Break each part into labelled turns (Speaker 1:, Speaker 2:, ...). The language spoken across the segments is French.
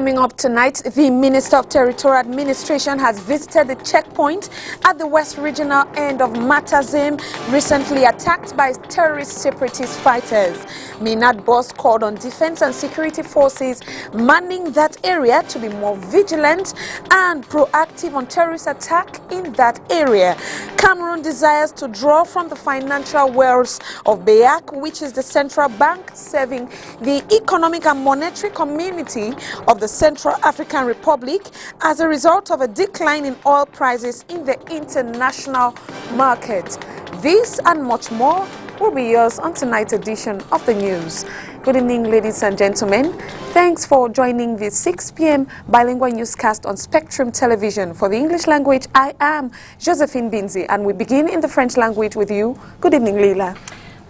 Speaker 1: Coming up tonight, the Minister of Territorial Administration has visited the checkpoint at the West Regional end of Matazim, recently attacked by terrorist separatist fighters. Minat Boss called on defense and security forces manning that area to be more vigilant and proactive on terrorist attack in that area. Cameroon desires to draw from the financial wealth of BEAC, which is the central bank serving the economic and monetary community of the Central African Republic, as a result of a decline in oil prices in the international market. This and much more will be yours on tonight's edition of the news. Good evening, ladies and gentlemen. Thanks for joining the 6 p.m. bilingual newscast on Spectrum Television. For the English language, I am Josephine Binzi, and we begin in the French language with you. Good evening, Leila.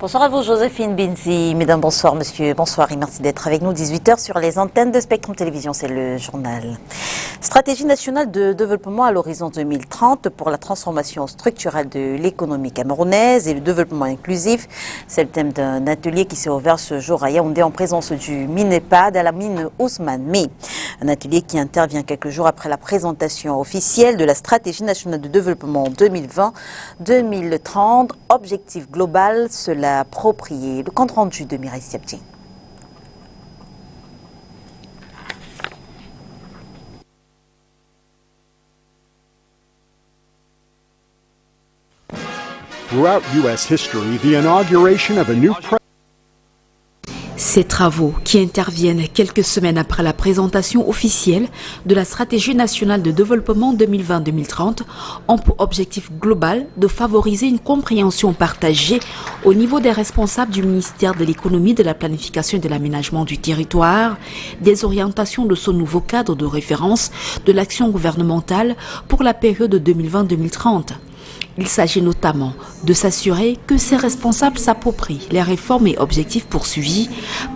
Speaker 2: Bonsoir à vous, Joséphine Binzi. Mesdames, bonsoir, monsieur, bonsoir et merci d'être avec nous. 18h sur les antennes de Spectrum Télévision, c'est le journal. Stratégie nationale de développement à l'horizon 2030 pour la transformation structurelle de l'économie camerounaise et le développement inclusif. C'est le thème d'un atelier qui s'est ouvert ce jour à Yaoundé en présence du MINEPAD à la mine Ousmane May. Un atelier qui intervient quelques jours après la présentation officielle de la Stratégie nationale de développement 2020-2030, objectif global, cela approprié. Le compte rendu de Mireille Siabdi.
Speaker 3: Throughout U.S. history, the inauguration of a new
Speaker 4: Ces travaux, qui interviennent quelques semaines après la présentation officielle de la Stratégie nationale de développement 2020-2030, ont pour objectif global de favoriser une compréhension partagée au niveau des responsables du ministère de l'économie, de la planification et de l'aménagement du territoire, des orientations de ce nouveau cadre de référence de l'action gouvernementale pour la période 2020-2030. Il s'agit notamment de s'assurer que ces responsables s'approprient les réformes et objectifs poursuivis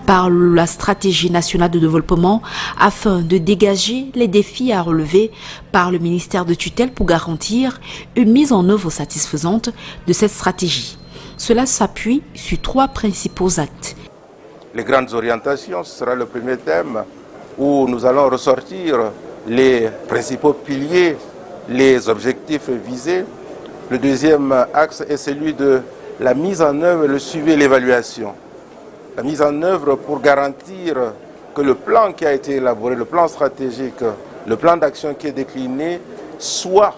Speaker 4: par la stratégie nationale de développement afin de dégager les défis à relever par le ministère de tutelle pour garantir une mise en œuvre satisfaisante de cette stratégie. Cela s'appuie sur 3 principaux actes.
Speaker 5: Les grandes orientations, ce sera le premier thème où nous allons ressortir les principaux piliers, les objectifs visés. Le deuxième axe est celui de la mise en œuvre, le suivi et l'évaluation. La mise en œuvre pour garantir que le plan qui a été élaboré, le plan stratégique, le plan d'action qui est décliné, soit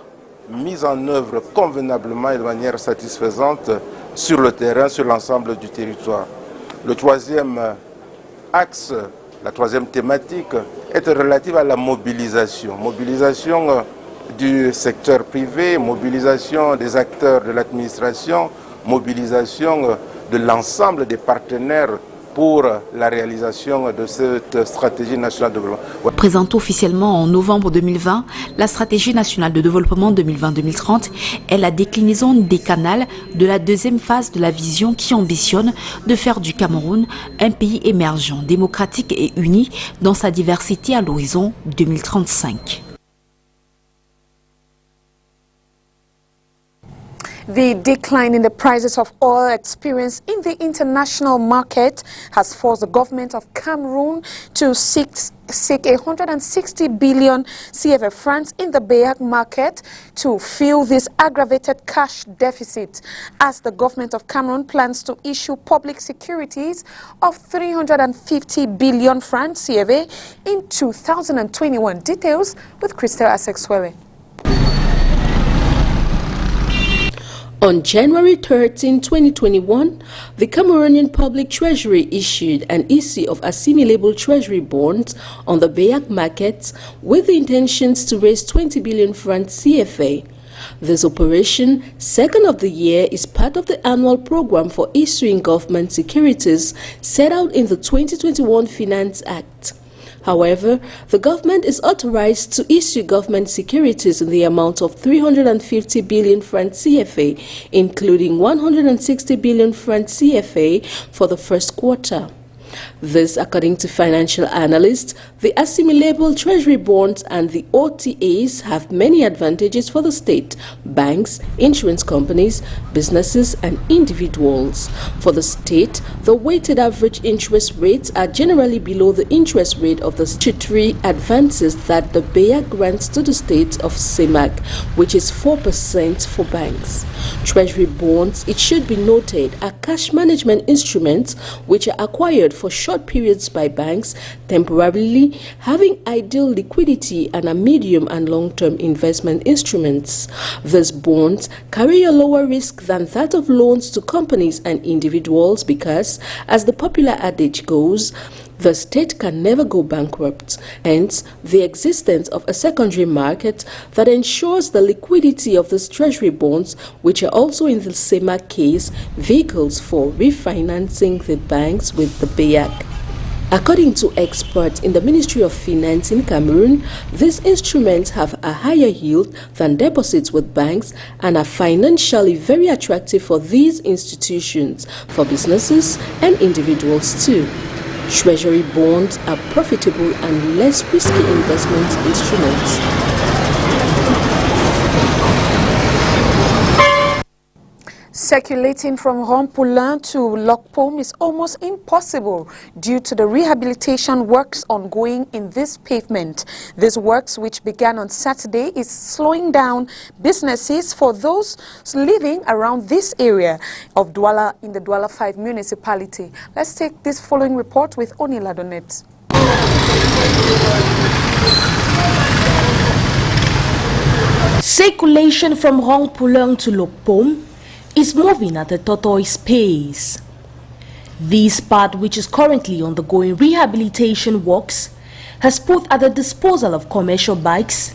Speaker 5: mis en œuvre convenablement et de manière satisfaisante sur le terrain, sur l'ensemble du territoire. Le troisième axe, la troisième thématique est relative à la mobilisation. Mobilisation du secteur privé, mobilisation des acteurs de l'administration, mobilisation de l'ensemble des partenaires pour la réalisation de cette stratégie nationale de développement.
Speaker 4: Présentée officiellement en novembre 2020, la stratégie nationale de développement 2020-2030 est la déclinaison des canaux de la deuxième phase de la vision qui ambitionne de faire du Cameroun un pays émergent, démocratique et uni dans sa diversité à l'horizon 2035.
Speaker 1: The decline in the prices of oil experienced in the international market has forced the government of Cameroon to seek 160 billion CFA francs in the BEAC market to fill this aggravated cash deficit, as the government of Cameroon plans to issue public securities of 350 billion francs CFA in 2021. Details with Christelle Asexwele.
Speaker 6: On January 13, 2021, the Cameroonian Public Treasury issued an issue of assimilable treasury bonds on the BEAC market with the intentions to raise 20 billion francs CFA. This operation, second of the year, is part of the annual program for issuing government securities set out in the 2021 Finance Act. However, the government is authorized to issue government securities in the amount of 350 billion francs CFA, including 160 billion francs CFA for the first quarter. This, according to financial analysts, the assimilable treasury bonds and the OTAs have many advantages for the state, banks, insurance companies, businesses and individuals. For the state, the weighted average interest rates are generally below the interest rate of the statutory advances that the BEA grants to the state of CEMAC, which is 4% for banks. Treasury bonds, it should be noted, are cash management instruments which are acquired for short periods by banks temporarily, having ideal liquidity and are medium and long-term investment instruments. These bonds carry a lower risk than that of loans to companies and individuals because, as the popular adage goes, the state can never go bankrupt. Hence, the existence of a secondary market that ensures the liquidity of these treasury bonds, which are also in the CEMAC case, vehicles for refinancing the banks with the BEAC. According to experts in the Ministry of Finance in Cameroon, these instruments have a higher yield than deposits with banks and are financially very attractive for these institutions, for businesses and individuals too. Treasury bonds are profitable and less risky investment instruments.
Speaker 1: Circulating from Rampoulin to Lokpom is almost impossible due to the rehabilitation works ongoing in this pavement. These works, which began on Saturday, is slowing down businesses for those living around this area of Douala in the Douala 5 municipality. Let's take this following report with Oni Ladonet.
Speaker 7: Circulation from Rampoulin to Lokpom is moving at a tortoise pace. This part, which is currently undergoing rehabilitation works, has put at the disposal of commercial bikes,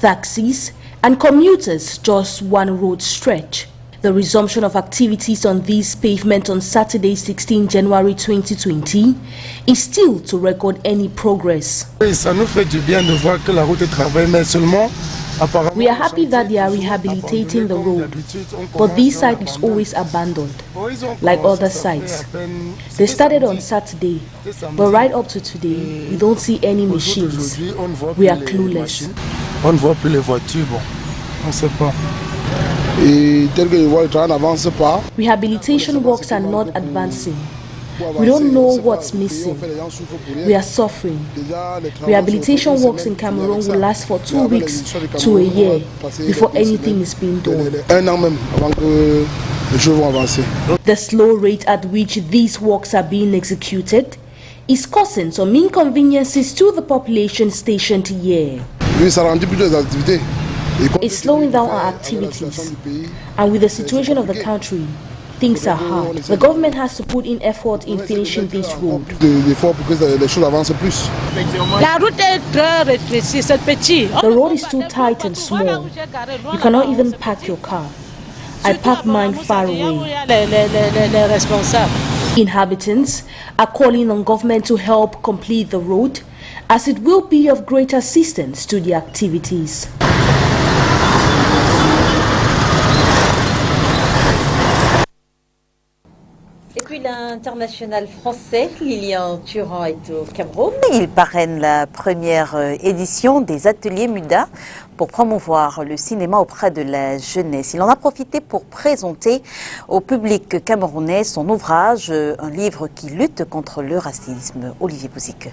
Speaker 7: taxis and commuters just one road stretch. The resumption of activities on this pavement on Saturday, 16 January 2020 is still to record any progress.
Speaker 8: We are happy that they are rehabilitating the road, but this site is always abandoned, like other sites. They started on Saturday, but right up to today, we don't see any machines. We are clueless. Rehabilitation works are not advancing. We don't know what's missing. We are suffering. Rehabilitation works in Cameroon will last for 2 weeks to a year before anything is being done.
Speaker 7: The slow rate at which these works are being executed is causing some inconveniences to the population stationed here.
Speaker 8: It's slowing down our activities, and with the situation of the country, things are hard. The government has to put in effort in finishing this road.
Speaker 7: The road is too tight and small. You cannot even park your car. I park mine far away. Inhabitants are calling on government to help complete the road, as it will be of great assistance to the activities.
Speaker 2: Et puis l'international français, Lilian Thuram, est au Cameroun. Il parraine la première édition des ateliers MUDA pour promouvoir le cinéma auprès de la jeunesse. Il en a profité pour présenter au public camerounais son ouvrage, un livre qui lutte contre le racisme. Olivier Bouzic.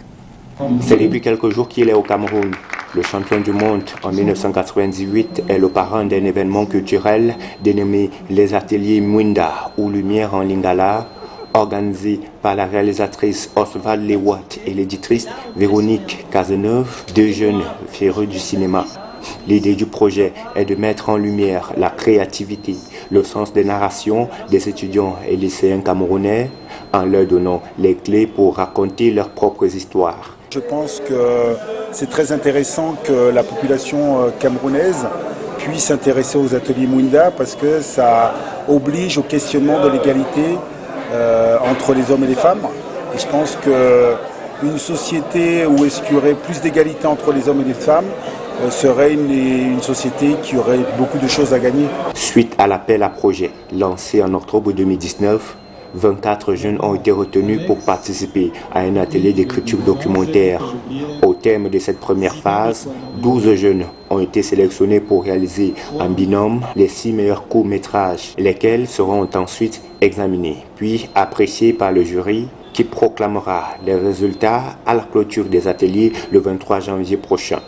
Speaker 9: C'est depuis quelques jours qu'il est au Cameroun. Le champion du monde en 1998 est le parrain d'un événement culturel dénommé les ateliers Mwinda ou Lumière en Lingala, organisé par la réalisatrice Oswald Lewat et l'éditrice Véronique Cazeneuve, deux jeunes férus du cinéma. L'idée du projet est de mettre en lumière la créativité, le sens des narrations des étudiants et lycéens camerounais en leur donnant les clés pour raconter leurs propres histoires.
Speaker 10: Je pense que c'est très intéressant que la population camerounaise puisse s'intéresser aux ateliers Mwinda parce que ça oblige au questionnement de l'égalité entre les hommes et les femmes. Et je pense qu'une société où est-ce qu'il y aurait plus d'égalité entre les hommes et les femmes serait une société qui aurait beaucoup de choses à gagner.
Speaker 9: Suite à l'appel à projet lancé en octobre 2019, 24 jeunes ont été retenus pour participer à un atelier d'écriture documentaire. Au terme de cette première phase, 12 jeunes ont été sélectionnés pour réaliser en binôme les 6 meilleurs courts-métrages, lesquels seront ensuite examinés, puis appréciés par le jury qui proclamera les résultats à la clôture des ateliers le 23 janvier prochain.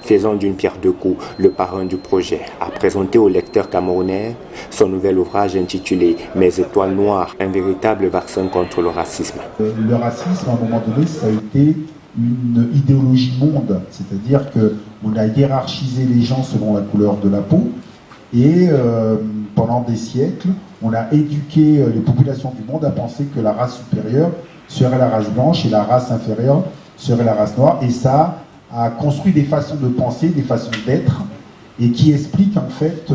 Speaker 9: Faisant d'une pierre deux coups, le parrain du projet a présenté au lecteur camerounais son nouvel ouvrage intitulé « Mes étoiles noires, un véritable vaccin contre le racisme ».
Speaker 11: Le racisme, à un moment donné, ça a été une idéologie monde, c'est-à-dire qu'on a hiérarchisé les gens selon la couleur de la peau et pendant des siècles, on a éduqué les populations du monde à penser que la race supérieure serait la race blanche et la race inférieure serait la race noire, et ça a construit des façons de penser, des façons d'être, et qui expliquent en fait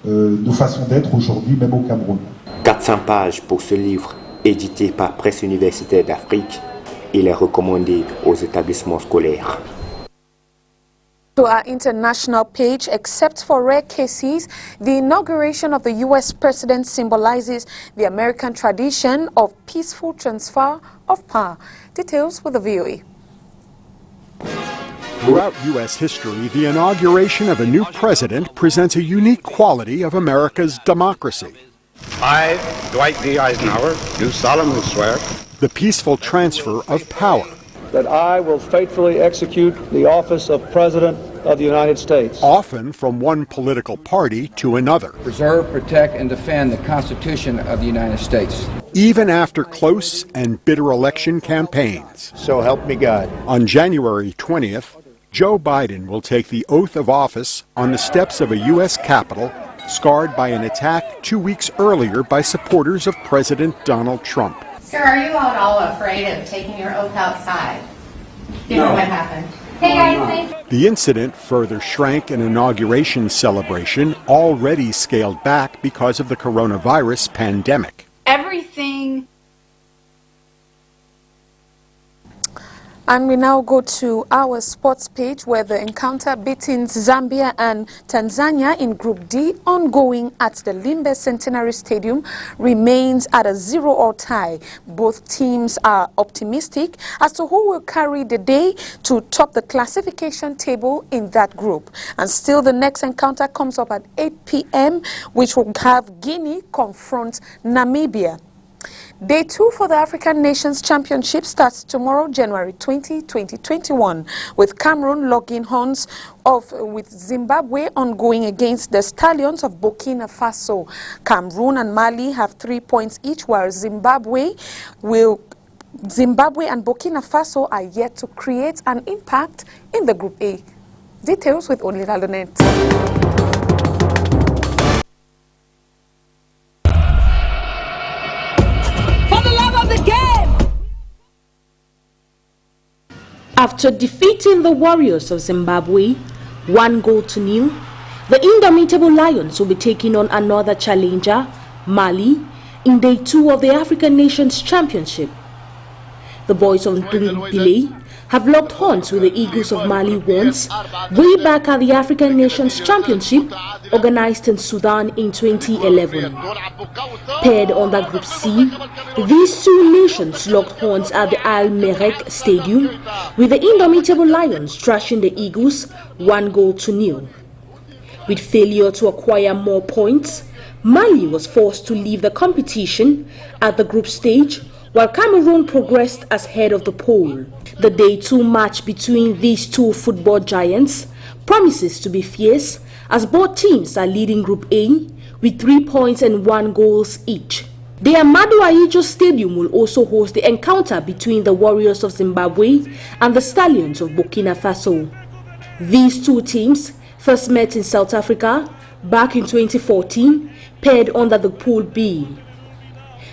Speaker 11: nos façons d'être aujourd'hui, même au Cameroun.
Speaker 9: 400 pages pour ce livre, édité par Presse universitaire d'Afrique. Il est recommandé aux établissements scolaires.
Speaker 1: To our international page, except for rare cases, the inauguration of the U.S. president symbolizes the American tradition of peaceful transfer of power. Details with the VOA.
Speaker 3: Throughout U.S. history, the inauguration of a new president presents a unique quality of America's democracy.
Speaker 12: I, Dwight D. Eisenhower, do solemnly swear
Speaker 3: The peaceful transfer of power.
Speaker 13: That I will faithfully execute the office of President of the United States.
Speaker 3: Often from one political party to another.
Speaker 14: Preserve, protect, and defend the Constitution of the United States.
Speaker 3: Even after close and bitter election campaigns.
Speaker 12: So help me God.
Speaker 3: On January 20th, Joe Biden will take the oath of office on the steps of a U.S. Capitol scarred by an attack 2 weeks earlier by supporters of President Donald Trump.
Speaker 15: Sir, are you at all afraid of taking your oath outside? Given what happened? Hey guys, thanks.
Speaker 3: The incident further shrank an inauguration celebration already scaled back because of the coronavirus pandemic.
Speaker 15: Everything.
Speaker 1: And we now go to our sports page, where the encounter between Zambia and Tanzania in Group D, ongoing at the Limbe Centenary Stadium, remains at a 0-all tie. Both teams are optimistic as to who will carry the day to top the classification table in that group. And still, the next encounter comes up at 8 p.m., which will have Guinea confront Namibia. Day 2 for the African Nations Championship starts tomorrow, January 20, 2021, with Cameroon logging horns with Zimbabwe ongoing against the Stallions of Burkina Faso. Cameroon and Mali have 3 points each, while Zimbabwe and Burkina Faso are yet to create an impact in the Group A. Details with Olila Lunette.
Speaker 7: After defeating the Warriors of Zimbabwe 1-0, the Indomitable Lions will be taking on another challenger, Mali, in Day 2 of the African Nations Championship. The boys of Ndumbile have locked horns with the Eagles of Mali once, way back at the African Nations Championship organized in Sudan in 2011. Paired under Group C, these two nations locked horns at the Al Merrek Stadium, with the Indomitable Lions thrashing the Eagles 1-0. With failure to acquire more points, Mali was forced to leave the competition at the group stage, while Cameroon progressed as head of the poll. The Day 2 match between these two football giants promises to be fierce, as both teams are leading Group A with 3 points and 1 goal each. The Amadou Ahidjo Stadium will also host the encounter between the Warriors of Zimbabwe and the Stallions of Burkina Faso. These two teams first met in South Africa back in 2014, paired under the Pool B.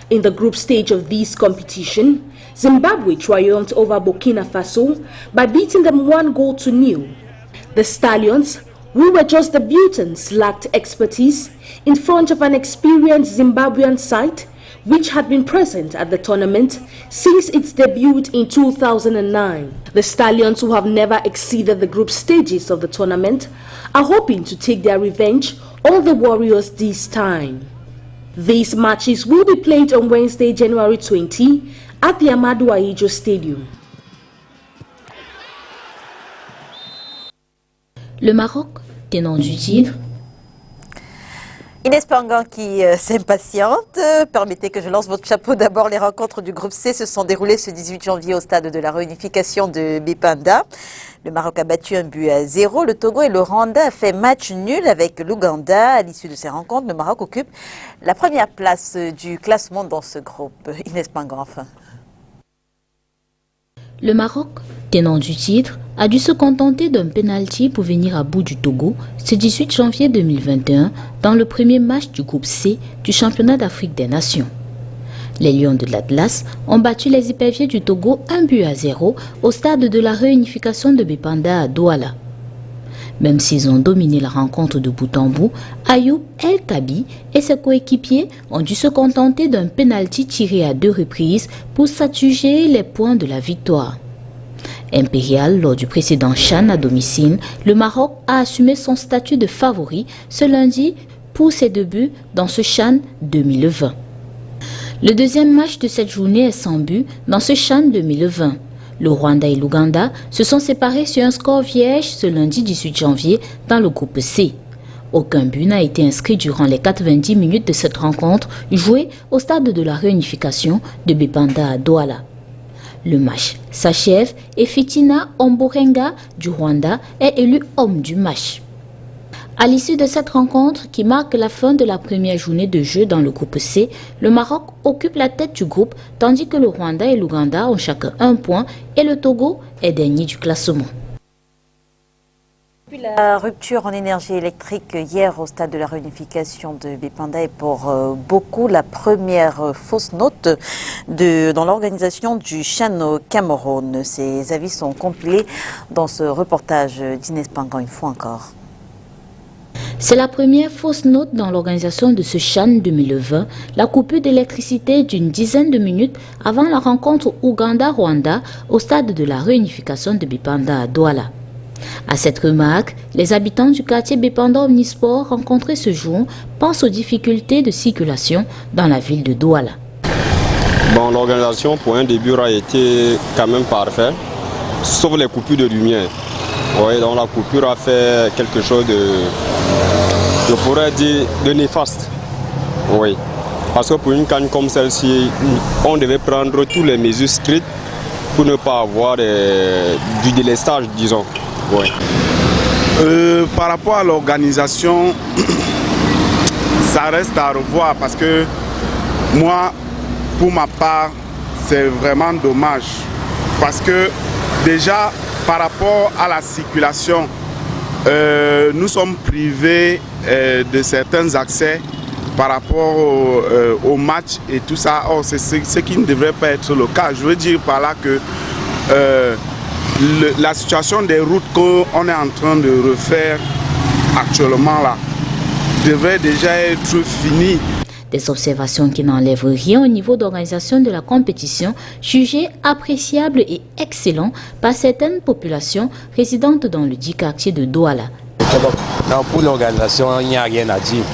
Speaker 7: In the group stage of this competition, Zimbabwe triumphed over Burkina Faso by beating them 1-0. The Stallions, who were just debutants, lacked expertise in front of an experienced Zimbabwean side which had been present at the tournament since its debut in 2009. The Stallions, who have never exceeded the group stages of the tournament, are hoping to take their revenge on the Warriors this time. These matches will be played on Wednesday, January 20 at the Amadou Ahidjo Stadium.
Speaker 4: Le Maroc, tenant du titre.
Speaker 2: Inès Pangan qui s'impatiente. Permettez que je lance votre chapeau. D'abord, les rencontres du groupe C se sont déroulées ce 18 janvier au stade de la réunification de Bipanda. Le Maroc a battu 1-0. Le Togo et le Rwanda a fait match nul avec l'Ouganda. À l'issue de ces rencontres, le Maroc occupe la première place du classement dans ce groupe. Inès Pangan, enfin.
Speaker 4: Le Maroc, tenant du titre, a dû se contenter d'un pénalty pour venir à bout du Togo ce 18 janvier 2021 dans le premier match du groupe C du championnat d'Afrique des Nations. Les Lions de l'Atlas ont battu les Éperviers du Togo 1-0 au stade de la réunification de Bipanda à Douala. Même s'ils ont dominé la rencontre de bout en bout, Ayoub El Kabi et ses coéquipiers ont dû se contenter d'un pénalty tiré à 2 reprises pour s'adjuger les points de la victoire. Impérial, lors du précédent CHAN à domicile, le Maroc a assumé son statut de favori ce lundi pour ses débuts dans ce CHAN 2020. Le deuxième match de cette journée est sans but dans ce CHAN 2020. Le Rwanda et l'Ouganda se sont séparés sur un score vierge ce lundi 18 janvier dans le groupe C. Aucun but n'a été inscrit durant les 90 minutes de cette rencontre jouée au stade de la réunification de Bipanda à Douala. Le match s'achève et Fitina Omborenga du Rwanda est élu homme du match. À l'issue de cette rencontre qui marque la fin de la première journée de jeu dans le groupe C, le Maroc occupe la tête du groupe tandis que le Rwanda et l'Ouganda ont chacun 1 point et le Togo est dernier du classement.
Speaker 2: La rupture en énergie électrique hier au stade de la réunification de Bipanda est pour beaucoup la première fausse note dans l'organisation du CHAN au Cameroun. Ces avis sont compilés dans ce reportage d'Inès Pangan une fois encore.
Speaker 4: C'est la première fausse note dans l'organisation de ce CHAN 2020, la coupure d'électricité d'une dizaine de minutes avant la rencontre Ouganda-Rwanda au stade de la réunification de Bipanda à Douala. À cette remarque, les habitants du quartier Bipanda Omnisport rencontrés ce jour pensent aux difficultés de circulation dans la ville de Douala.
Speaker 16: Bon, l'organisation pour un début a été quand même parfaite, sauf les coupures de lumière. Oui, donc la coupure a fait quelque chose je pourrais dire, de néfaste. Oui, parce que pour une canne comme celle-ci, on devait prendre toutes les mesures strictes pour ne pas avoir du délestage, disons. Oui.
Speaker 17: Par rapport à l'organisation, ça reste à revoir parce que moi, pour ma part, c'est vraiment dommage. Parce que déjà, par rapport à la circulation, nous sommes privés de certains accès par rapport au match et tout ça. Or, c'est ce qui ne devrait pas être le cas. Je veux dire par là que la situation des routes qu'on est en train de refaire actuellement là devrait déjà être finie.
Speaker 4: Des observations qui n'enlèvent rien au niveau d'organisation de la compétition, jugée appréciable et excellent par certaines populations résidentes dans le dit quartier de Douala.
Speaker 18: Non, pour l'organisation, il n'y a rien à dire.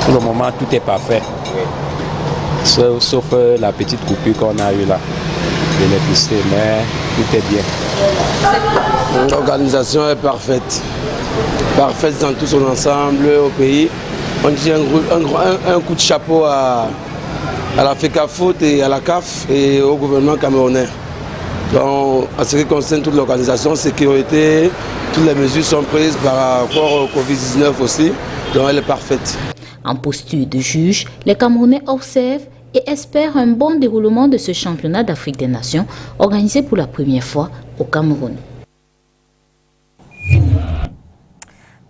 Speaker 18: Pour le moment, tout est parfait. Sauf la petite coupure qu'on a eue là, l'électricité, mais tout est bien.
Speaker 19: L'organisation est parfaite. Parfaite dans tout son ensemble au pays. On dit un coup de chapeau à la FECAFOOT et à la CAF et au gouvernement camerounais. Donc, en ce qui concerne toute l'organisation, sécurité, toutes les mesures sont prises par rapport au Covid-19 aussi, donc elle est parfaite.
Speaker 4: En posture de juge, les Camerounais observent et espèrent un bon déroulement de ce championnat d'Afrique des Nations organisé pour la première fois au Cameroun.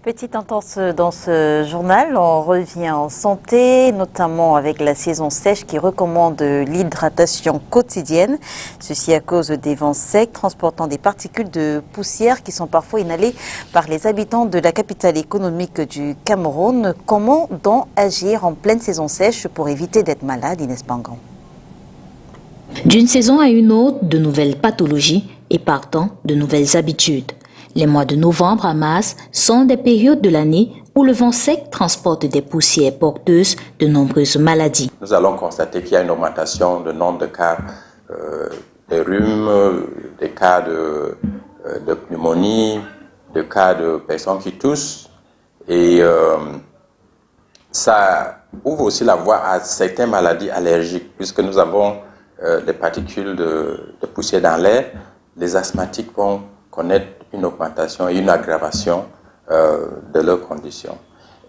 Speaker 2: Petite intense dans ce journal, on revient en santé, notamment avec la saison sèche qui recommande l'hydratation quotidienne. Ceci à cause des vents secs transportant des particules de poussière qui sont parfois inhalées par les habitants de la capitale économique du Cameroun. Comment donc agir en pleine saison sèche pour éviter d'être malade, Inès Pangan?
Speaker 4: D'une saison à une autre, de nouvelles pathologies et partant de nouvelles habitudes. Les mois de novembre à mars sont des périodes de l'année
Speaker 20: où le vent sec transporte des poussières porteuses de nombreuses maladies.
Speaker 21: Nous allons constater qu'il y a une augmentation du nombre de cas de rhume, des cas de pneumonie, de cas de personnes qui toussent. Et ça ouvre aussi la voie à certaines maladies allergiques, puisque nous avons des particules de poussière dans l'air. Les asthmatiques vont connaître une augmentation et une aggravation de leurs conditions,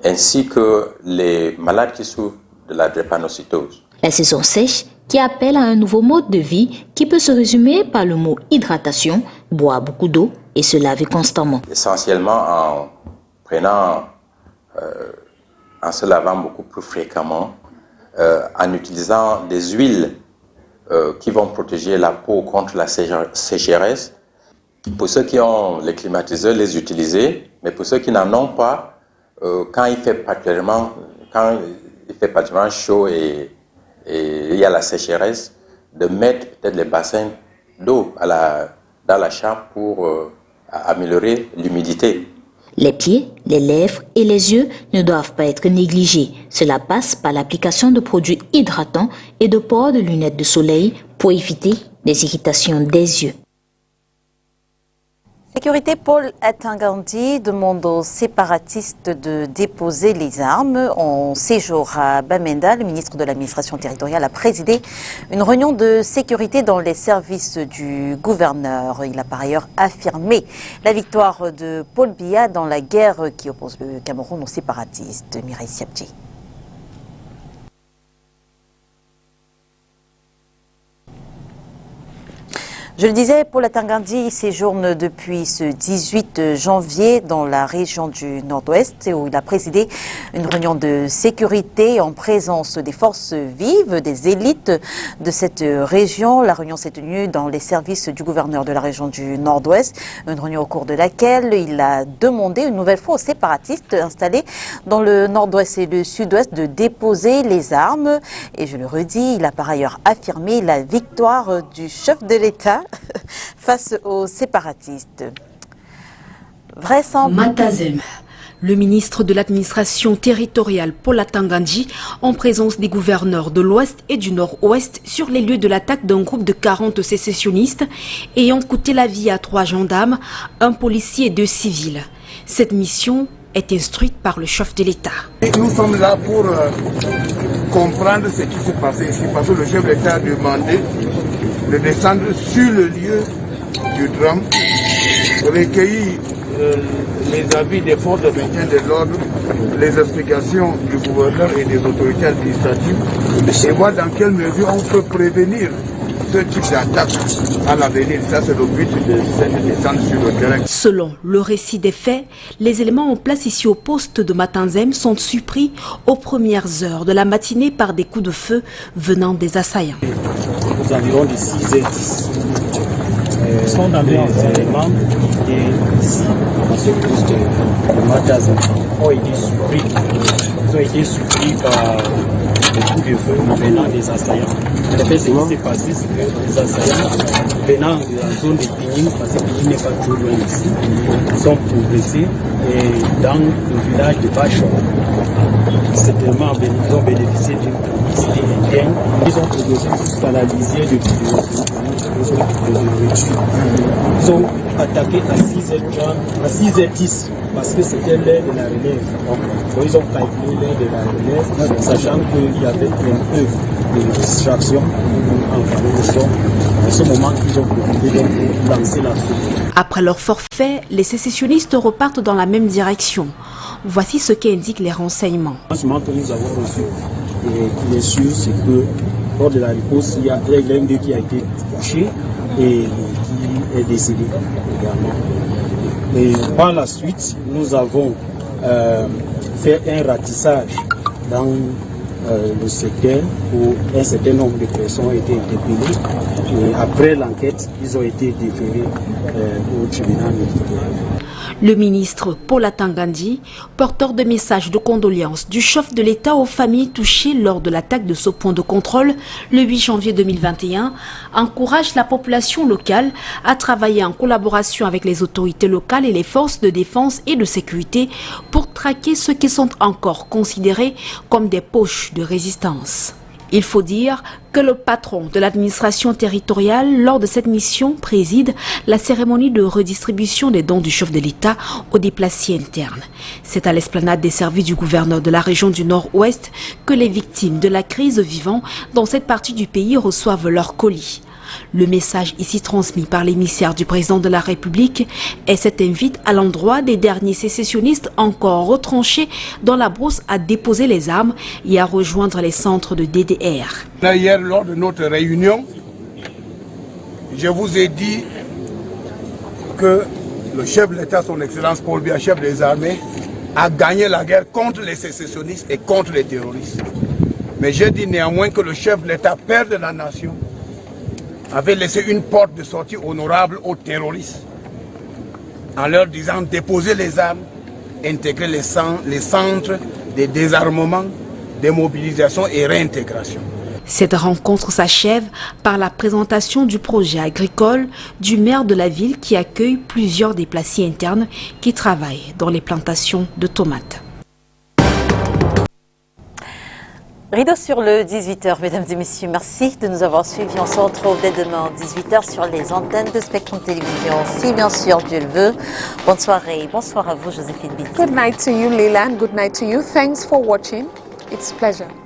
Speaker 21: ainsi que les malades qui souffrent de la drépanocytose.
Speaker 20: La saison sèche qui appelle à un nouveau mode de vie qui peut se résumer par le mot hydratation, boire beaucoup d'eau et se laver constamment.
Speaker 21: Essentiellement en se lavant beaucoup plus fréquemment, en utilisant des huiles qui vont protéger la peau contre la sécheresse. Pour ceux qui ont les climatiseurs, les utiliser, mais pour ceux qui n'en ont pas, quand il fait particulièrement chaud et il y a la sécheresse, de mettre peut-être les bassins d'eau dans la chambre pour améliorer l'humidité.
Speaker 20: Les pieds, les lèvres et les yeux ne doivent pas être négligés. Cela passe par l'application de produits hydratants et de port de lunettes de soleil pour éviter les irritations des yeux.
Speaker 2: Sécurité, Paul Atangandi demande aux séparatistes de déposer les armes. En séjour à Bamenda, le ministre de l'administration territoriale a présidé une réunion de sécurité dans les services du gouverneur. Il a par ailleurs affirmé la victoire de Paul Biya dans la guerre qui oppose le Cameroun aux séparatistes. Mireille Siabdji. Je le disais, Paul Atangandi séjourne depuis ce 18 janvier dans la région du Nord-Ouest où il a présidé une réunion de sécurité en présence des forces vives, des élites de cette région. La réunion s'est tenue dans les services du gouverneur de la région du Nord-Ouest, une réunion au cours de laquelle il a demandé une nouvelle fois aux séparatistes installés dans le Nord-Ouest et le Sud-Ouest de déposer les armes. Et je le redis, il a par ailleurs affirmé la victoire du chef de l'État face aux séparatistes.
Speaker 4: Matazem, le ministre de l'administration territoriale Paul Atangandi, en présence des gouverneurs de l'Ouest et du Nord-Ouest sur les lieux de l'attaque d'un groupe de 40 sécessionnistes ayant coûté la vie à 3 gendarmes, un policier et 2 civils. Cette mission est instruite par le chef de l'État.
Speaker 22: Nous sommes là pour comprendre ce qui s'est passé ici, parce que le chef de l'État a demandé de descendre sur le lieu du drame, recueillir les avis des forces de maintien de l'ordre, les explications du gouverneur et des autorités administratives, et voir dans quelle mesure on peut prévenir ce type d'attaque à l'avenir. Ça, c'est le but de cette descente sur le terrain.
Speaker 4: Selon le récit des faits, les éléments en place ici au poste de Matazem sont surpris aux premières heures de la matinée par des coups de feu venant des assaillants.
Speaker 23: Aux environs de 6h10. Sont dans les éléments qui étaient ici, dans ce poste de Matazem, ont été surpris. Ils ont été surpris par des coups de feu venant des assaillants. En effet, ce qui s'est passé, c'est que les assaillants venant de la zone de Pinim, parce que Pinim n'est pas trop loin ici, sont progressés dans le village de Bachon. Certainement, ils ont bénéficié d'une publicité interne. Ils ont progressé jusqu'à la lisière de Pinim. Ils ont attaqué à 6h10 parce que c'était l'heure de la relève. Donc ils ont calculé l'heure de la relève, sachant qu'il y avait un peu de distraction en fonction. À ce moment, ils ont profité de lancer la feu.
Speaker 4: Après leur forfait, les sécessionnistes repartent dans la même direction. Voici ce qu'indiquent les renseignements.
Speaker 23: Le renseignement que nous avons reçu, et qui est sûr, c'est que lors de la riposte, il y a l'un d'eux qui a été touché et qui est décédé également. Et par la suite, nous avons fait un ratissage dans le secteur où un certain nombre de personnes ont été interpellées. Et après l'enquête, ils ont été déférés au tribunal militaire.
Speaker 4: Le ministre Paul Atangandi, porteur de messages de condoléances du chef de l'État aux familles touchées lors de l'attaque de ce point de contrôle le 8 janvier 2021, encourage la population locale à travailler en collaboration avec les autorités locales et les forces de défense et de sécurité pour traquer ceux qui sont encore considérés comme des poches de résistance. Il faut dire que le patron de l'administration territoriale lors de cette mission préside la cérémonie de redistribution des dons du chef de l'État aux déplacés internes. C'est à l'esplanade des services du gouverneur de la région du Nord-Ouest que les victimes de la crise vivant dans cette partie du pays reçoivent leurs colis. Le message ici transmis par l'émissaire du président de la République est cette invite à l'endroit des derniers sécessionnistes encore retranchés dans la brousse à déposer les armes et à rejoindre les centres de DDR.
Speaker 22: Hier, lors de notre réunion, je vous ai dit que le chef de l'État, son Excellence Paul Biya, chef des armées, a gagné la guerre contre les sécessionnistes et contre les terroristes. Mais j'ai dit néanmoins que le chef de l'État, père de la nation, avait laissé une porte de sortie honorable aux terroristes en leur disant déposer les armes, intégrer les centres de désarmement, démobilisation et réintégration.
Speaker 4: Cette rencontre s'achève par la présentation du projet agricole du maire de la ville qui accueille plusieurs déplacés internes qui travaillent dans les plantations de tomates.
Speaker 2: Rideau sur le 18h, mesdames et messieurs, merci de nous avoir suivis. On se retrouve dès demain 18h sur les antennes de Spectrum Télévision, si bien sûr Dieu le veut. Bonne soirée, bonsoir à vous Joséphine Binzi.
Speaker 1: Good night to you, Leila, and good night to you. Thanks for watching. It's a pleasure.